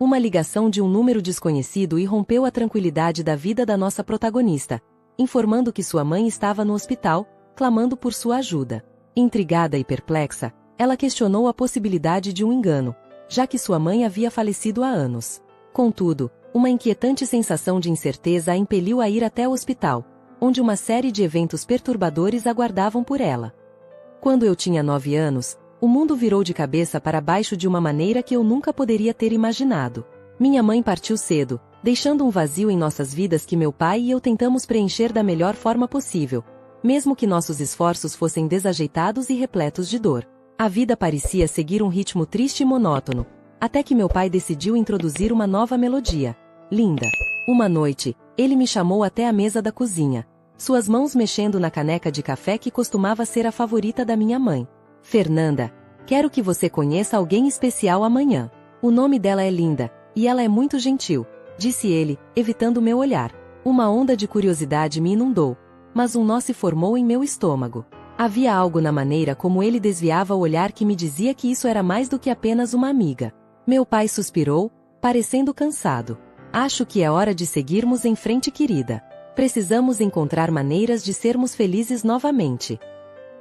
Uma ligação de um número desconhecido irrompeu a tranquilidade da vida da nossa protagonista, informando que sua mãe estava no hospital, clamando por sua ajuda. Intrigada e perplexa, ela questionou a possibilidade de um engano, já que sua mãe havia falecido há anos. Contudo, uma inquietante sensação de incerteza a impeliu a ir até o hospital, onde uma série de eventos perturbadores aguardavam por ela. Quando eu tinha 9 anos, o mundo virou de cabeça para baixo de uma maneira que eu nunca poderia ter imaginado. Minha mãe partiu cedo, deixando um vazio em nossas vidas que meu pai e eu tentamos preencher da melhor forma possível, mesmo que nossos esforços fossem desajeitados e repletos de dor. A vida parecia seguir um ritmo triste e monótono, até que meu pai decidiu introduzir uma nova melodia. Linda. Uma noite, ele me chamou até a mesa da cozinha, suas mãos mexendo na caneca de café que costumava ser a favorita da minha mãe. Fernanda, quero que você conheça alguém especial amanhã. O nome dela é Linda, e ela é muito gentil, disse ele, evitando meu olhar. Uma onda de curiosidade me inundou, mas um nó se formou em meu estômago. Havia algo na maneira como ele desviava o olhar que me dizia que isso era mais do que apenas uma amiga. Meu pai suspirou, parecendo cansado. Acho que é hora de seguirmos em frente, querida. Precisamos encontrar maneiras de sermos felizes novamente.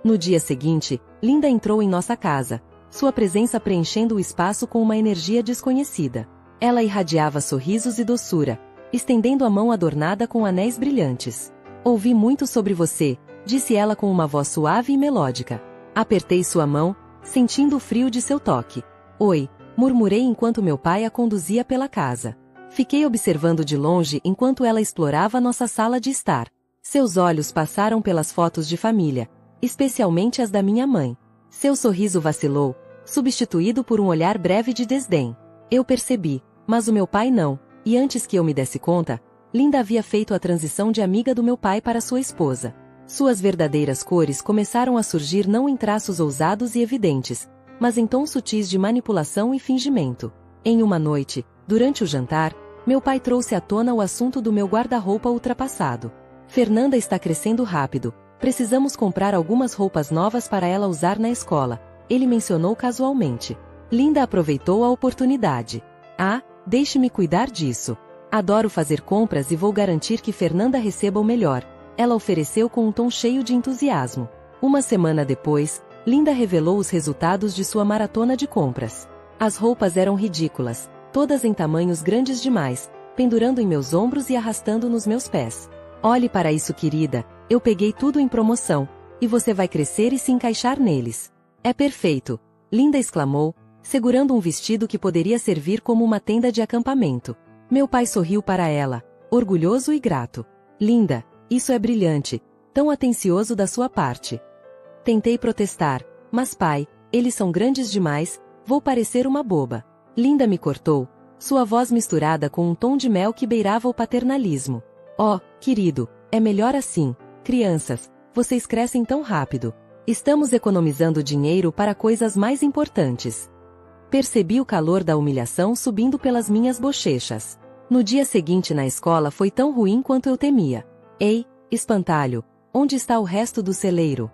No dia seguinte, Linda entrou em nossa casa, sua presença preenchendo o espaço com uma energia desconhecida. Ela irradiava sorrisos e doçura, estendendo a mão adornada com anéis brilhantes. Ouvi muito sobre você, disse ela com uma voz suave e melódica. Apertei sua mão, sentindo o frio de seu toque. Oi, murmurei enquanto meu pai a conduzia pela casa. Fiquei observando de longe enquanto ela explorava nossa sala de estar. Seus olhos passaram pelas fotos de família, especialmente as da minha mãe. Seu sorriso vacilou, substituído por um olhar breve de desdém. Eu percebi, mas o meu pai não, e antes que eu me desse conta, Linda havia feito a transição de amiga do meu pai para sua esposa. Suas verdadeiras cores começaram a surgir não em traços ousados e evidentes, mas em tons sutis de manipulação e fingimento. Em uma noite, durante o jantar, meu pai trouxe à tona o assunto do meu guarda-roupa ultrapassado. Fernanda está crescendo rápido. Precisamos comprar algumas roupas novas para ela usar na escola, ele mencionou casualmente. Linda aproveitou a oportunidade. Ah, deixe-me cuidar disso. Adoro fazer compras e vou garantir que Fernanda receba o melhor, ela ofereceu com um tom cheio de entusiasmo. Uma semana depois, Linda revelou os resultados de sua maratona de compras. As roupas eram ridículas, todas em tamanhos grandes demais, pendurando em meus ombros e arrastando nos meus pés. Olhe para isso, querida. Eu peguei tudo em promoção, e você vai crescer e se encaixar neles. É perfeito, Linda exclamou, segurando um vestido que poderia servir como uma tenda de acampamento. Meu pai sorriu para ela, orgulhoso e grato. Linda, isso é brilhante, tão atencioso da sua parte. Tentei protestar, mas pai, eles são grandes demais, vou parecer uma boba. Linda me cortou, sua voz misturada com um tom de mel que beirava o paternalismo. Oh, querido, é melhor assim. Crianças, vocês crescem tão rápido. Estamos economizando dinheiro para coisas mais importantes. Percebi o calor da humilhação subindo pelas minhas bochechas. No dia seguinte na escola foi tão ruim quanto eu temia. Ei, espantalho, onde está o resto do celeiro?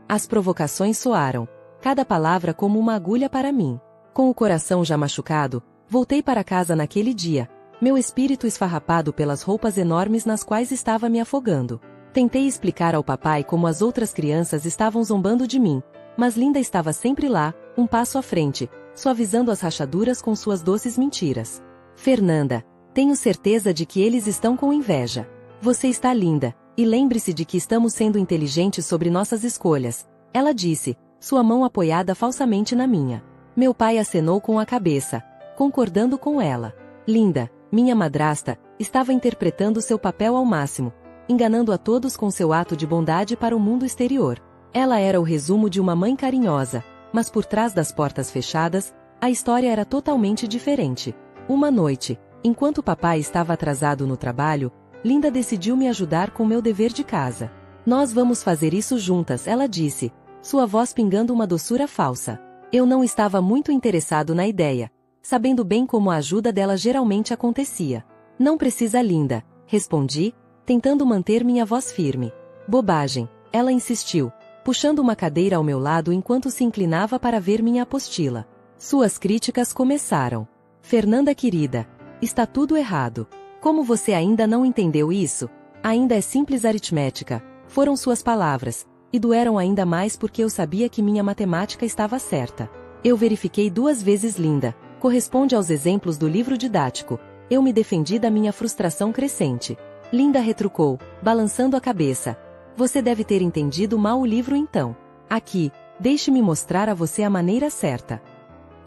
As provocações soaram, cada palavra como uma agulha para mim. Com o coração já machucado, voltei para casa naquele dia, meu espírito esfarrapado pelas roupas enormes nas quais estava me afogando. Tentei explicar ao papai como as outras crianças estavam zombando de mim, mas Linda estava sempre lá, um passo à frente, suavizando as rachaduras com suas doces mentiras. Fernanda, tenho certeza de que eles estão com inveja. Você está linda, e lembre-se de que estamos sendo inteligentes sobre nossas escolhas, ela disse, sua mão apoiada falsamente na minha. Meu pai acenou com a cabeça, concordando com ela. Linda, minha madrasta, estava interpretando seu papel ao máximo, enganando a todos com seu ato de bondade para o mundo exterior. Ela era o resumo de uma mãe carinhosa, mas por trás das portas fechadas, a história era totalmente diferente. Uma noite, enquanto papai estava atrasado no trabalho, Linda decidiu me ajudar com meu dever de casa. Nós vamos fazer isso juntas, ela disse, sua voz pingando uma doçura falsa. Eu não estava muito interessado na ideia, sabendo bem como a ajuda dela geralmente acontecia. Não precisa, Linda, respondi, tentando manter minha voz firme. Bobagem, ela insistiu, puxando uma cadeira ao meu lado enquanto se inclinava para ver minha apostila. Suas críticas começaram. Fernanda querida, está tudo errado. Como você ainda não entendeu isso? Ainda é simples aritmética, foram suas palavras, e doeram ainda mais porque eu sabia que minha matemática estava certa. Eu verifiquei 2 vezes Linda, corresponde aos exemplos do livro didático. Eu me defendi da minha frustração crescente. Linda retrucou, balançando a cabeça. Você deve ter entendido mal o livro então. Aqui, deixe-me mostrar a você a maneira certa.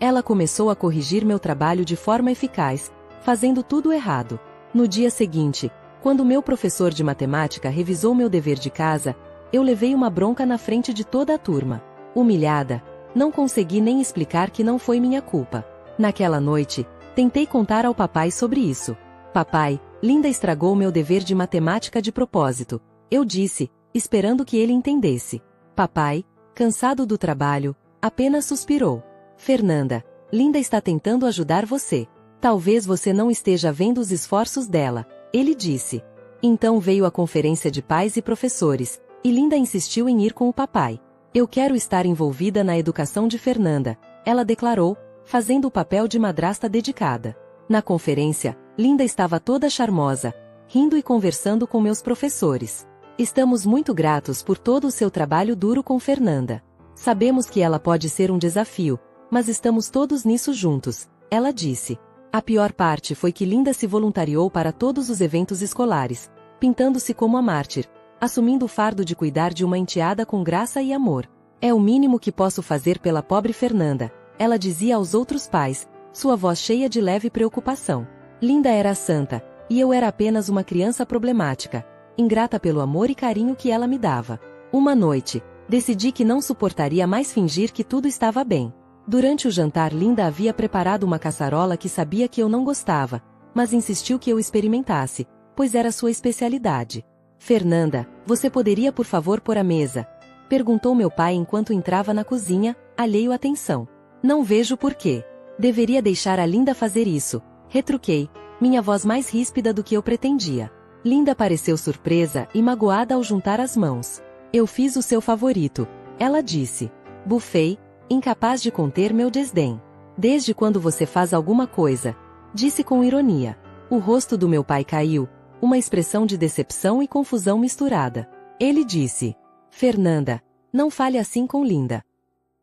Ela começou a corrigir meu trabalho de forma eficaz, fazendo tudo errado. No dia seguinte, quando meu professor de matemática revisou meu dever de casa, eu levei uma bronca na frente de toda a turma. Humilhada, não consegui nem explicar que não foi minha culpa. Naquela noite, tentei contar ao papai sobre isso. Papai, Linda estragou meu dever de matemática de propósito, eu disse, esperando que ele entendesse. Papai, cansado do trabalho, apenas suspirou. Fernanda, Linda está tentando ajudar você. Talvez você não esteja vendo os esforços dela, ele disse. Então veio a conferência de pais e professores, e Linda insistiu em ir com o papai. Eu quero estar envolvida na educação de Fernanda, ela declarou, fazendo o papel de madrasta dedicada. Na conferência, Linda estava toda charmosa, rindo e conversando com meus professores. Estamos muito gratos por todo o seu trabalho duro com Fernanda. Sabemos que ela pode ser um desafio, mas estamos todos nisso juntos, ela disse. A pior parte foi que Linda se voluntariou para todos os eventos escolares, pintando-se como a mártir, assumindo o fardo de cuidar de uma enteada com graça e amor. É o mínimo que posso fazer pela pobre Fernanda, ela dizia aos outros pais, sua voz cheia de leve preocupação. Linda era santa, e eu era apenas uma criança problemática, ingrata pelo amor e carinho que ela me dava. Uma noite, decidi que não suportaria mais fingir que tudo estava bem. Durante o jantar Linda havia preparado uma caçarola que sabia que eu não gostava, mas insistiu que eu experimentasse, pois era sua especialidade. Fernanda, você poderia por favor pôr a mesa? Perguntou meu pai enquanto entrava na cozinha, alheio à tensão. Não vejo por quê. Deveria deixar a Linda fazer isso, retruquei, minha voz mais ríspida do que eu pretendia. Linda pareceu surpresa e magoada ao juntar as mãos. Eu fiz o seu favorito, ela disse. Bufei, incapaz de conter meu desdém. Desde quando você faz alguma coisa? Disse com ironia. O rosto do meu pai caiu, uma expressão de decepção e confusão misturada. Ele disse: Fernanda, não fale assim com Linda.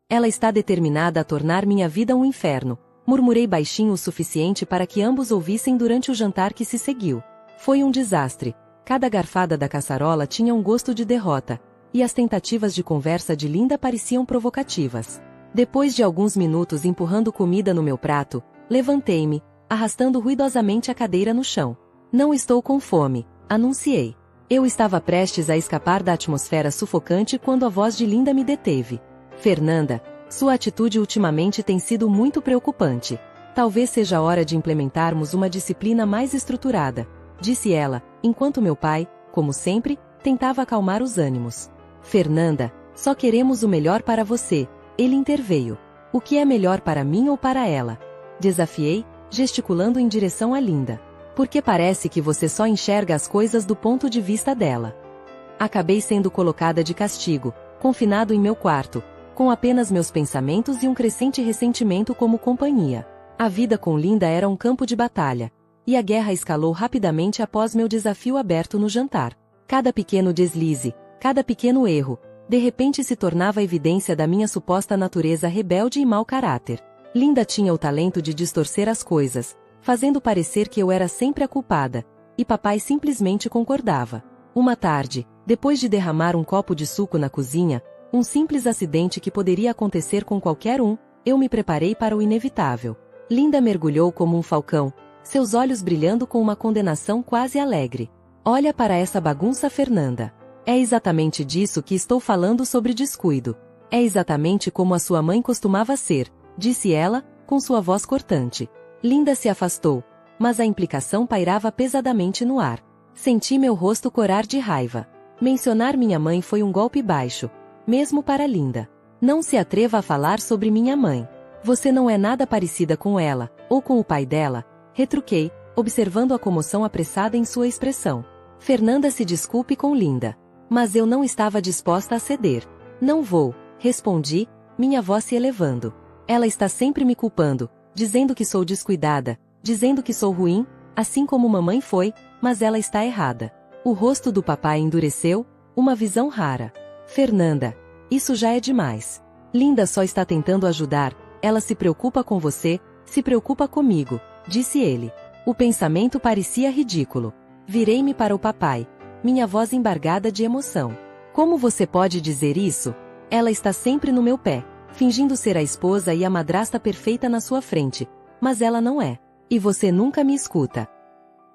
Ela está determinada a tornar minha vida um inferno. Murmurei baixinho o suficiente para que ambos ouvissem durante o jantar que se seguiu. Foi um desastre. Cada garfada da caçarola tinha um gosto de derrota, e as tentativas de conversa de Linda pareciam provocativas. Depois de alguns minutos empurrando comida no meu prato, levantei-me, arrastando ruidosamente a cadeira no chão. Não estou com fome, anunciei. Eu estava prestes a escapar da atmosfera sufocante quando a voz de Linda me deteve. Fernanda, sua atitude ultimamente tem sido muito preocupante. Talvez seja hora de implementarmos uma disciplina mais estruturada, disse ela, enquanto meu pai, como sempre, tentava acalmar os ânimos. Fernanda, só queremos o melhor para você, ele interveio. O que é melhor para mim ou para ela? Desafiei, gesticulando em direção a Linda. Porque parece que você só enxerga as coisas do ponto de vista dela. Acabei sendo colocada de castigo, confinado em meu quarto, com apenas meus pensamentos e um crescente ressentimento como companhia. A vida com Linda era um campo de batalha, e a guerra escalou rapidamente após meu desafio aberto no jantar. Cada pequeno deslize, cada pequeno erro, de repente se tornava evidência da minha suposta natureza rebelde e mau caráter. Linda tinha o talento de distorcer as coisas, fazendo parecer que eu era sempre a culpada, e papai simplesmente concordava. Uma tarde, depois de derramar um copo de suco na cozinha, um simples acidente que poderia acontecer com qualquer um, eu me preparei para o inevitável. Linda mergulhou como um falcão, seus olhos brilhando com uma condenação quase alegre. Olha para essa bagunça, Fernanda. É exatamente disso que estou falando sobre descuido. É exatamente como a sua mãe costumava ser, disse ela, com sua voz cortante. Linda se afastou, mas a implicação pairava pesadamente no ar. Senti meu rosto corar de raiva. Mencionar minha mãe foi um golpe baixo, mesmo para Linda. Não se atreva a falar sobre minha mãe. Você não é nada parecida com ela, ou com o pai dela, retruquei, observando a comoção apressada em sua expressão. Fernanda, se desculpe com Linda. Mas eu não estava disposta a ceder. Não vou, respondi, minha voz se elevando. Ela está sempre me culpando, dizendo que sou descuidada, dizendo que sou ruim, assim como mamãe foi, mas ela está errada. O rosto do papai endureceu, uma visão rara. Fernanda, isso já é demais. Linda só está tentando ajudar, ela se preocupa com você, se preocupa comigo, disse ele. O pensamento parecia ridículo. Virei-me para o papai, minha voz embargada de emoção. Como você pode dizer isso? Ela está sempre no meu pé, fingindo ser a esposa e a madrasta perfeita na sua frente, mas ela não é. E você nunca me escuta.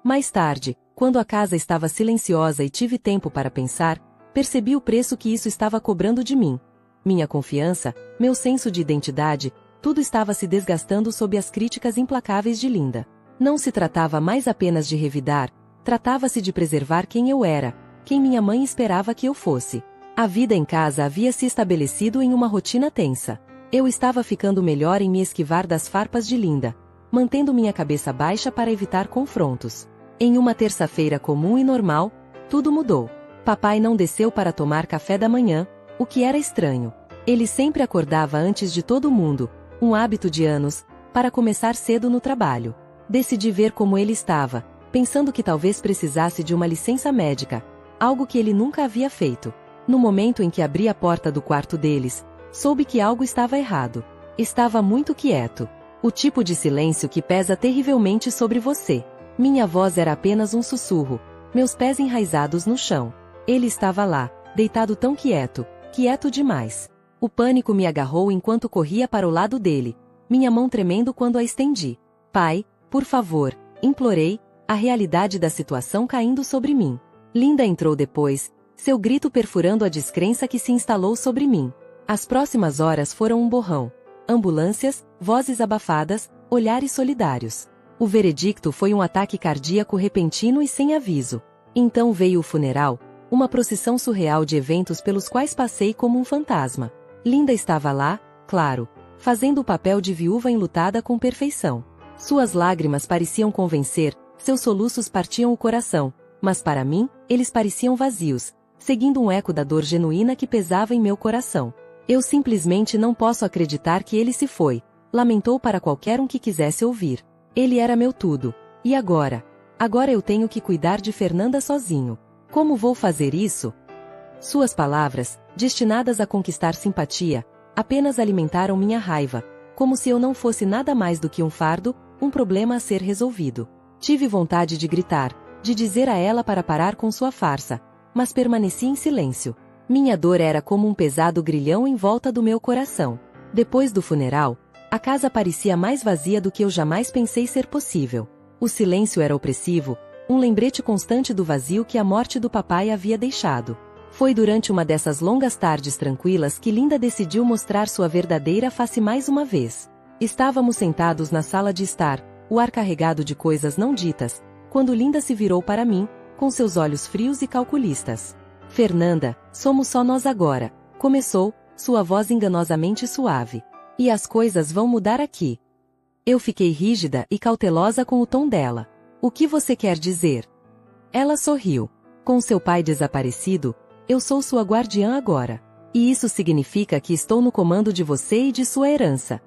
Mais tarde, quando a casa estava silenciosa e tive tempo para pensar, percebi o preço que isso estava cobrando de mim. Minha confiança, meu senso de identidade, tudo estava se desgastando sob as críticas implacáveis de Linda. Não se tratava mais apenas de revidar, tratava-se de preservar quem eu era, quem minha mãe esperava que eu fosse. A vida em casa havia se estabelecido em uma rotina tensa. Eu estava ficando melhor em me esquivar das farpas de Linda, mantendo minha cabeça baixa para evitar confrontos. Em uma terça-feira comum e normal, tudo mudou. Papai não desceu para tomar café da manhã, o que era estranho. Ele sempre acordava antes de todo mundo, um hábito de anos, para começar cedo no trabalho. Decidi ver como ele estava, pensando que talvez precisasse de uma licença médica, algo que ele nunca havia feito. No momento em que abri a porta do quarto deles, soube que algo estava errado. Estava muito quieto. O tipo de silêncio que pesa terrivelmente sobre você. Minha voz era apenas um sussurro, meus pés enraizados no chão. Ele estava lá, deitado tão quieto, quieto demais. O pânico me agarrou enquanto corria para o lado dele, minha mão tremendo quando a estendi. Pai, por favor, implorei, a realidade da situação caindo sobre mim. Linda entrou depois, seu grito perfurando a descrença que se instalou sobre mim. As próximas horas foram um borrão. Ambulâncias, vozes abafadas, olhares solidários. O veredicto foi um ataque cardíaco repentino e sem aviso. Então veio o funeral, uma procissão surreal de eventos pelos quais passei como um fantasma. Linda estava lá, claro, fazendo o papel de viúva enlutada com perfeição. Suas lágrimas pareciam convencer, seus soluços partiam o coração, mas para mim, eles pareciam vazios, seguindo um eco da dor genuína que pesava em meu coração. Eu simplesmente não posso acreditar que ele se foi, lamentou para qualquer um que quisesse ouvir. Ele era meu tudo. E agora? Agora eu tenho que cuidar de Fernanda sozinho. Como vou fazer isso? Suas palavras, destinadas a conquistar simpatia, apenas alimentaram minha raiva, como se eu não fosse nada mais do que um fardo, um problema a ser resolvido. Tive vontade de gritar, de dizer a ela para parar com sua farsa, mas permaneci em silêncio. Minha dor era como um pesado grilhão em volta do meu coração. Depois do funeral, a casa parecia mais vazia do que eu jamais pensei ser possível. O silêncio era opressivo, um lembrete constante do vazio que a morte do papai havia deixado. Foi durante uma dessas longas tardes tranquilas que Linda decidiu mostrar sua verdadeira face mais uma vez. Estávamos sentados na sala de estar, o ar carregado de coisas não ditas, quando Linda se virou para mim, com seus olhos frios e calculistas. Fernanda, somos só nós agora, começou, sua voz enganosamente suave. E as coisas vão mudar aqui. Eu fiquei rígida e cautelosa com o tom dela. O que você quer dizer? Ela sorriu. Com seu pai desaparecido, eu sou sua guardiã agora. E isso significa que estou no comando de você e de sua herança.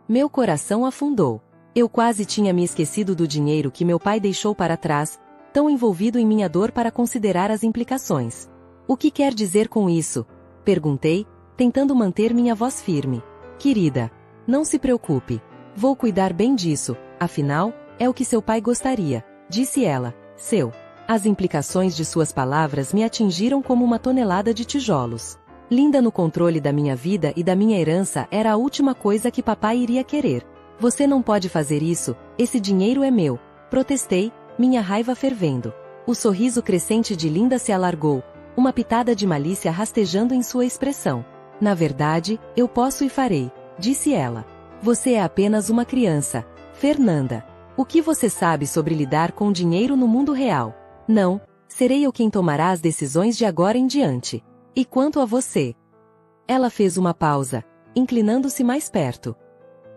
Meu coração afundou. Eu quase tinha me esquecido do dinheiro que meu pai deixou para trás, tão envolvido em minha dor para considerar as implicações. O que quer dizer com isso? Perguntei, tentando manter minha voz firme. Querida, não se preocupe. Vou cuidar bem disso, afinal, é o que seu pai gostaria, disse ela. Seu. As implicações de suas palavras me atingiram como uma tonelada de tijolos. Linda no controle da minha vida e da minha herança era a última coisa que papai iria querer. Você não pode fazer isso, esse dinheiro é meu, protestei, minha raiva fervendo. O sorriso crescente de Linda se alargou, uma pitada de malícia rastejando em sua expressão. Na verdade, eu posso e farei, disse ela. Você é apenas uma criança, Fernanda. O que você sabe sobre lidar com dinheiro no mundo real? Não, serei eu quem tomará as decisões de agora em diante. E quanto a você? Ela fez uma pausa, inclinando-se mais perto.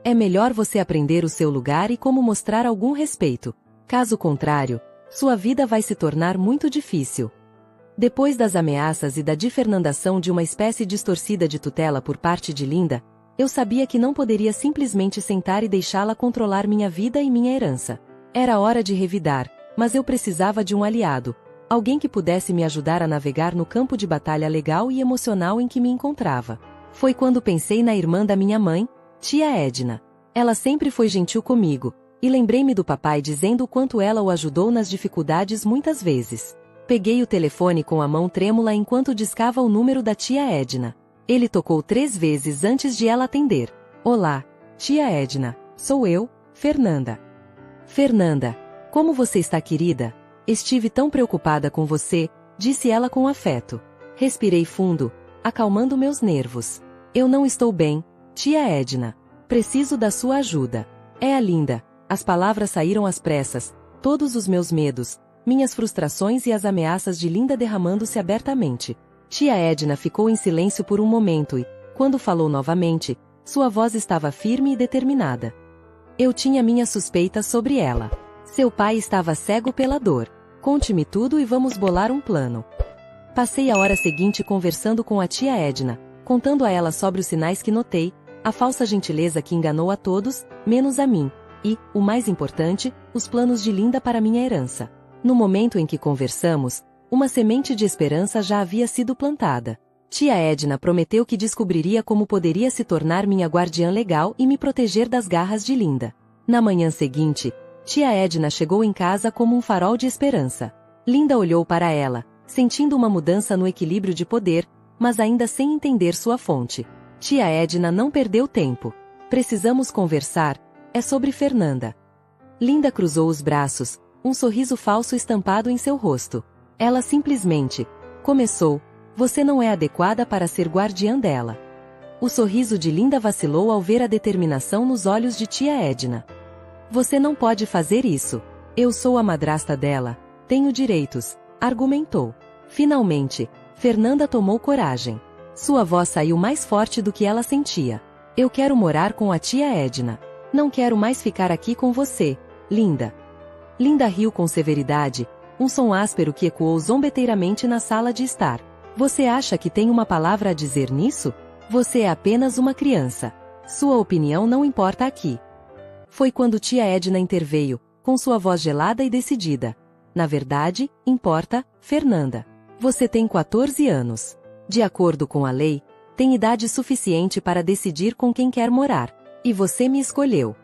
É melhor você aprender o seu lugar e como mostrar algum respeito. Caso contrário, sua vida vai se tornar muito difícil. Depois das ameaças e da difernandação de uma espécie distorcida de tutela por parte de Linda, Eu sabia que não poderia simplesmente sentar e deixá-la controlar minha vida e minha herança. Era hora de revidar, mas eu precisava de um aliado. Alguém que pudesse me ajudar a navegar no campo de batalha legal e emocional em que me encontrava. Foi quando pensei na irmã da minha mãe, tia Edna. Ela sempre foi gentil comigo, e lembrei-me do papai dizendo o quanto ela o ajudou nas dificuldades muitas vezes. Peguei o telefone com a mão trêmula enquanto discava o número da tia Edna. Ele tocou 3 vezes antes de ela atender. Olá, tia Edna, sou eu, Fernanda. Fernanda, como você está, querida? Estive tão preocupada com você, disse ela com afeto. Respirei fundo, acalmando meus nervos. Eu não estou bem, tia Edna. Preciso da sua ajuda. É a Linda. As palavras saíram às pressas, todos os meus medos, minhas frustrações e as ameaças de Linda derramando-se abertamente. Tia Edna ficou em silêncio por um momento e, quando falou novamente, sua voz estava firme e determinada. Eu tinha minhas suspeitas sobre ela. Seu pai estava cego pela dor. Conte-me tudo e vamos bolar um plano. Passei a hora seguinte conversando com a tia Edna, contando a ela sobre os sinais que notei, a falsa gentileza que enganou a todos, menos a mim, e, o mais importante, os planos de Linda para minha herança. No momento em que conversamos, uma semente de esperança já havia sido plantada. Tia Edna prometeu que descobriria como poderia se tornar minha guardiã legal e me proteger das garras de Linda. Na manhã seguinte, tia Edna chegou em casa como um farol de esperança. Linda olhou para ela, sentindo uma mudança no equilíbrio de poder, mas ainda sem entender sua fonte. Tia Edna não perdeu tempo. Precisamos conversar. É sobre Fernanda. Linda cruzou os braços, um sorriso falso estampado em seu rosto. Ela simplesmente começou. Você não é adequada para ser guardiã dela. O sorriso de Linda vacilou ao ver a determinação nos olhos de tia Edna. Você não pode fazer isso. Eu sou a madrasta dela. Tenho direitos, argumentou. Finalmente, Fernanda tomou coragem. Sua voz saiu mais forte do que ela sentia. Eu quero morar com a tia Edna. Não quero mais ficar aqui com você, Linda. Linda riu com severidade, um som áspero que ecoou zombeteiramente na sala de estar. Você acha que tem uma palavra a dizer nisso? Você é apenas uma criança. Sua opinião não importa aqui. Foi quando tia Edna interveio, com sua voz gelada e decidida. Na verdade, importa, Fernanda. Você tem 14 anos. De acordo com a lei, tem idade suficiente para decidir com quem quer morar. E você me escolheu.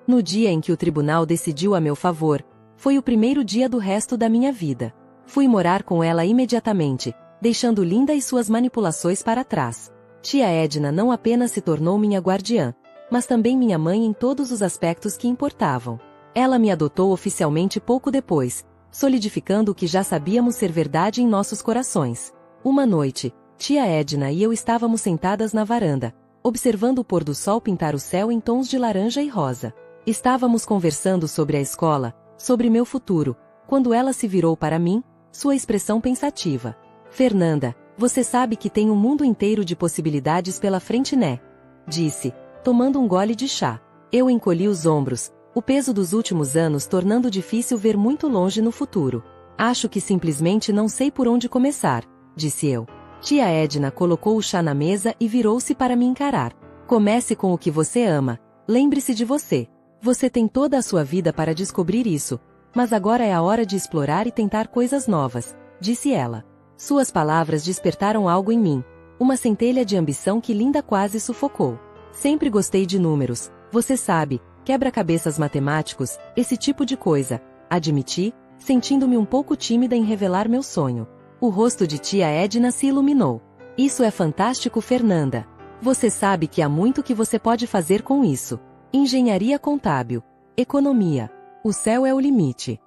No dia em que o tribunal decidiu a meu favor, foi o primeiro dia do resto da minha vida. Fui morar com ela imediatamente, deixando Linda e suas manipulações para trás. Tia Edna não apenas se tornou minha guardiã, mas também minha mãe em todos os aspectos que importavam. Ela me adotou oficialmente pouco depois, solidificando o que já sabíamos ser verdade em nossos corações. Uma noite, tia Edna e eu estávamos sentadas na varanda, observando o pôr do sol pintar o céu em tons de laranja e rosa. Estávamos conversando sobre a escola, sobre meu futuro, quando ela se virou para mim, sua expressão pensativa. Fernanda, você sabe que tem um mundo inteiro de possibilidades pela frente, né? Disse, tomando um gole de chá. Eu encolhi os ombros, o peso dos últimos anos tornando difícil ver muito longe no futuro. Acho que simplesmente não sei por onde começar, disse eu. Tia Edna colocou o chá na mesa e virou-se para me encarar. Comece com o que você ama. Lembre-se de você. Você tem toda a sua vida para descobrir isso, mas agora é a hora de explorar e tentar coisas novas, disse ela. Suas palavras despertaram algo em mim, uma centelha de ambição que Linda quase sufocou. Sempre gostei de números, você sabe, quebra-cabeças matemáticos, esse tipo de coisa, admiti, sentindo-me um pouco tímida em revelar meu sonho. O rosto de tia Edna se iluminou. Isso é fantástico, Fernanda. Você sabe que há muito que você pode fazer com isso. Engenharia contábil. Economia. O céu é o limite.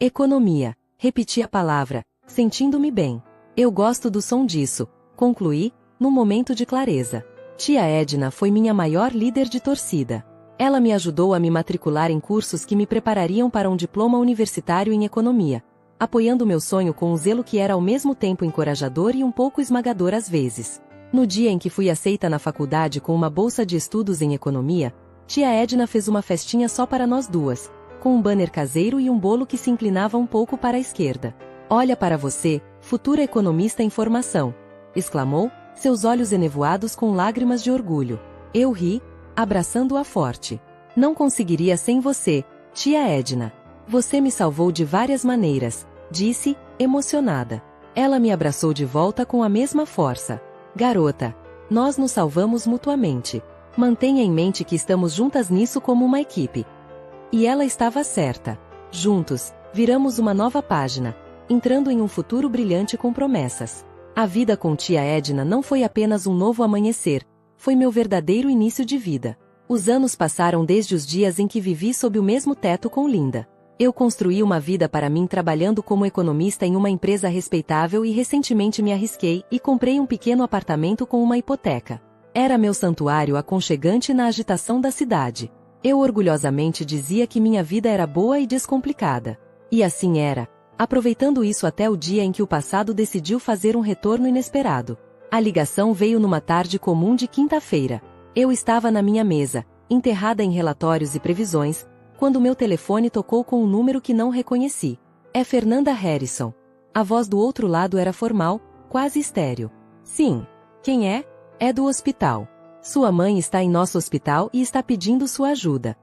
Economia. Repeti a palavra, sentindo-me bem. Eu gosto do som disso, concluí, num momento de clareza. Tia Edna foi minha maior líder de torcida. Ela me ajudou a me matricular em cursos que me preparariam para um diploma universitário em economia, apoiando meu sonho com um zelo que era ao mesmo tempo encorajador e um pouco esmagador às vezes. No dia em que fui aceita na faculdade com uma bolsa de estudos em economia, tia Edna fez uma festinha só para nós duas, com um banner caseiro e um bolo que se inclinava um pouco para a esquerda. Olha para você, futura economista em formação, exclamou, seus olhos enevoados com lágrimas de orgulho. Eu ri, abraçando-a forte. Não conseguiria sem você, tia Edna. Você me salvou de várias maneiras, disse, emocionada. Ela me abraçou de volta com a mesma força. Garota, nós nos salvamos mutuamente. Mantenha em mente que estamos juntas nisso como uma equipe. E ela estava certa. Juntos, viramos uma nova página, entrando em um futuro brilhante com promessas. A vida com tia Edna não foi apenas um novo amanhecer, foi meu verdadeiro início de vida. Os anos passaram desde os dias em que vivi sob o mesmo teto com Linda. Eu construí uma vida para mim trabalhando como economista em uma empresa respeitável e recentemente me arrisquei e comprei um pequeno apartamento com uma hipoteca. Era meu santuário aconchegante na agitação da cidade. Eu orgulhosamente dizia que minha vida era boa e descomplicada. E assim era, aproveitando isso até o dia em que o passado decidiu fazer um retorno inesperado. A ligação veio numa tarde comum de quinta-feira. Eu estava na minha mesa, enterrada em relatórios e previsões, quando meu telefone tocou com um número que não reconheci. É Fernanda Harrison. A voz do outro lado era formal, quase estéril. Sim. Quem é? É do hospital. Sua mãe está em nosso hospital e está pedindo sua ajuda.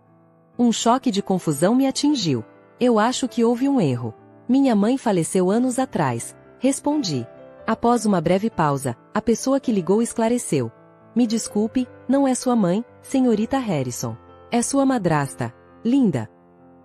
Um choque de confusão me atingiu. Eu acho que houve um erro. Minha mãe faleceu anos atrás, respondi. Após uma breve pausa, a pessoa que ligou esclareceu. Me desculpe, não é sua mãe, senhorita Harrison. É sua madrasta, Linda.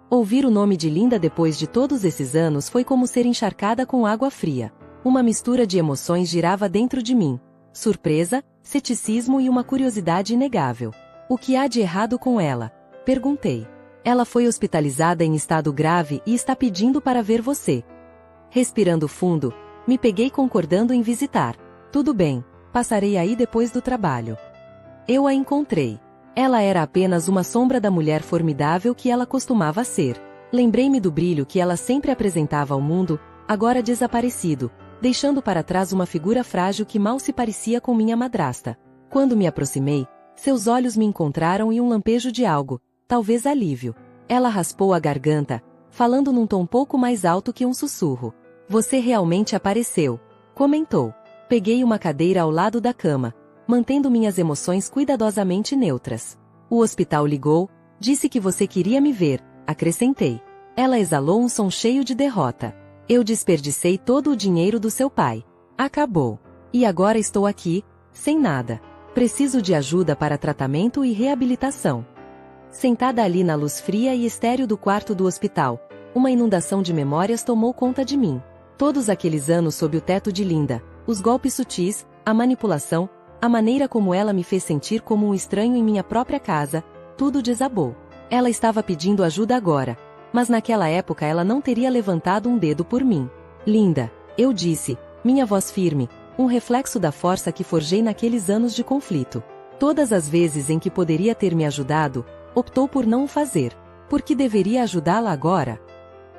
Ouvir o nome de Linda depois de todos esses anos foi como ser encharcada com água fria. Uma mistura de emoções girava dentro de mim. Surpresa, ceticismo e uma curiosidade inegável. O que há de errado com ela? Perguntei. Ela foi hospitalizada em estado grave e está pedindo para ver você. Respirando fundo, me peguei concordando em visitar. Tudo bem, passarei aí depois do trabalho. Eu a encontrei. Ela era apenas uma sombra da mulher formidável que ela costumava ser. Lembrei-me do brilho que ela sempre apresentava ao mundo, agora desaparecido, deixando para trás uma figura frágil que mal se parecia com minha madrasta. Quando me aproximei, seus olhos me encontraram e um lampejo de algo, talvez alívio. Ela raspou a garganta, falando num tom pouco mais alto que um sussurro. Você realmente apareceu, comentou. Peguei uma cadeira ao lado da cama, mantendo minhas emoções cuidadosamente neutras. O hospital ligou, disse que você queria me ver, acrescentei. Ela exalou um som cheio de derrota. Eu desperdicei todo o dinheiro do seu pai. Acabou. E agora estou aqui, sem nada. Preciso de ajuda para tratamento e reabilitação. Sentada ali na luz fria e estéril do quarto do hospital, uma inundação de memórias tomou conta de mim. Todos aqueles anos sob o teto de Linda, os golpes sutis, a manipulação, a maneira como ela me fez sentir como um estranho em minha própria casa, tudo desabou. Ela estava pedindo ajuda agora, mas naquela época ela não teria levantado um dedo por mim. Linda, eu disse, minha voz firme, um reflexo da força que forjei naqueles anos de conflito. Todas as vezes em que poderia ter me ajudado, optou por não o fazer. Por que deveria ajudá-la agora?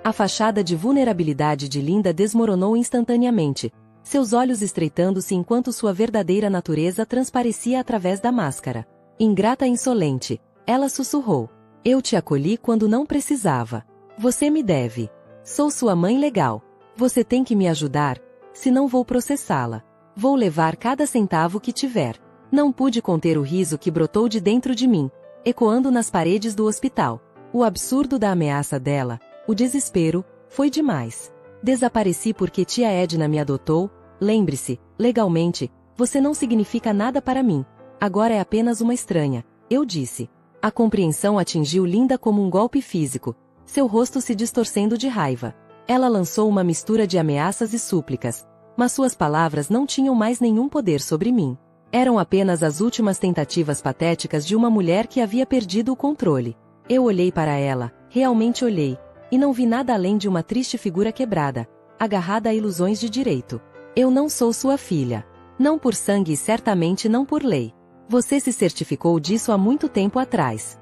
A fachada de vulnerabilidade de Linda desmoronou instantaneamente, seus olhos estreitando-se enquanto sua verdadeira natureza transparecia através da máscara. Ingrata insolente, ela sussurrou. Eu te acolhi quando não precisava. Você me deve. Sou sua mãe legal. Você tem que me ajudar, senão vou processá-la. Vou levar cada centavo que tiver. Não pude conter o riso que brotou de dentro de mim, ecoando nas paredes do hospital. O absurdo da ameaça dela, o desespero, foi demais. Desapareci porque tia Edna me adotou. Lembre-se, legalmente, você não significa nada para mim. Agora é apenas uma estranha, eu disse. A compreensão atingiu Linda como um golpe físico, seu rosto se distorcendo de raiva. Ela lançou uma mistura de ameaças e súplicas, mas suas palavras não tinham mais nenhum poder sobre mim. Eram apenas as últimas tentativas patéticas de uma mulher que havia perdido o controle. Eu olhei para ela, realmente olhei, e não vi nada além de uma triste figura quebrada, agarrada a ilusões de direito. Eu não sou sua filha. Não por sangue e certamente não por lei. Você se certificou disso há muito tempo atrás.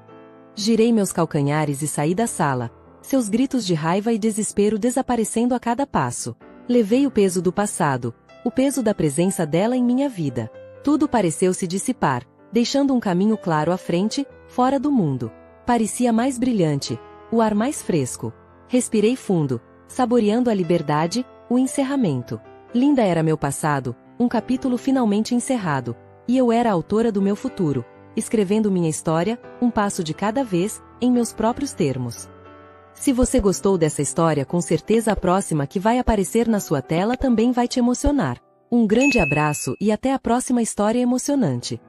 Girei meus calcanhares e saí da sala, seus gritos de raiva e desespero desaparecendo a cada passo. Levei o peso do passado, o peso da presença dela em minha vida. Tudo pareceu se dissipar, deixando um caminho claro à frente, fora do mundo. Parecia mais brilhante, o ar mais fresco. Respirei fundo, saboreando a liberdade, o encerramento. Linda era meu passado, um capítulo finalmente encerrado, e eu era a autora do meu futuro, escrevendo minha história, um passo de cada vez, em meus próprios termos. Se você gostou dessa história, com certeza a próxima que vai aparecer na sua tela também vai te emocionar. Um grande abraço e até a próxima história emocionante.